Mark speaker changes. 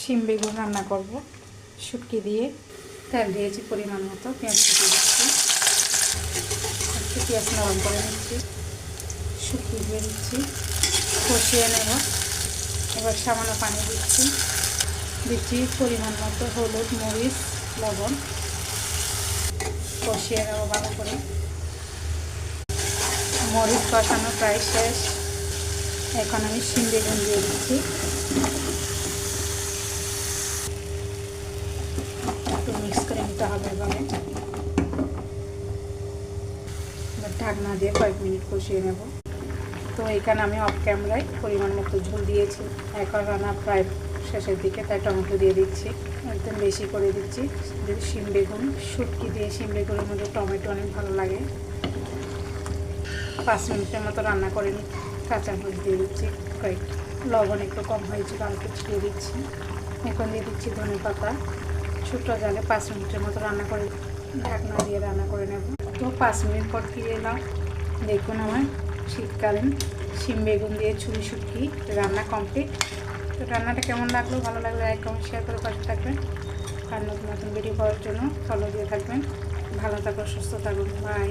Speaker 1: শিম বেগুন রান্না করব শুটকি দিয়ে। তেল দিয়েছি পরিমাণ মতো, পেঁয়াজ কুচি দিচ্ছি, একটু পেঁয়াজ নরম করে নিচ্ছি, শুটকি দিয়ে দিচ্ছি, কষিয়ে নেব। এবার সামান্য পানি দিচ্ছি পরিমাণ মতো হলুদ, মরিচ, লবণ, কষিয়ে নেব ভালো করে। মরিচ কষানো প্রায় শেষ, এখন আমি শিম বেগুন দিয়ে দিচ্ছি, একটু মিক্স করে নিতে হবে। এভাবে ঢাকনা দিয়ে কয়েক মিনিট কষিয়ে নেব। তো এখানে আমি অফ ক্যামেরায় পরিমাণ মতো ঝোল দিয়েছি। এখন রান্না প্রায় শেষের দিকে, তাই টমেটো দিয়ে দিচ্ছি, একদম বেশি করে দিচ্ছি। শিম বেগুন, শুটকি দিয়ে শিম বেগুনের মধ্যে টমেটো অনেক ভালো লাগে। 5 মিনিটের মতো রান্না করে নিই। কাঁচামরিচ দিয়ে দিচ্ছি, কয়েক লবণ একটু কম হয়েছিল, আর কিছু দিয়ে দিচ্ছি। এখন দিয়ে দিচ্ছি ধনে পাতা। ছোটো জালে 5 মিনিটের মতো রান্না করে ঢাকনা দিয়ে রান্না করে নেব। তো 5 মিনিট পর ফিরে এলাম। দেখুন আমার শীতকালীন শিম বেগুন দিয়ে ছুরি শুটকি রান্না কমপ্লিট। তো রান্নাটা কেমন লাগলো, ভালো লাগলে লাইক কমেন্ট শেয়ার করে পাশে থাকবেন। আর নতুন নতুন ভিডিও পাওয়ার জন্য ফলো দিয়ে থাকবেন। ভালো থাকুন, সুস্থ থাকুন, বাই।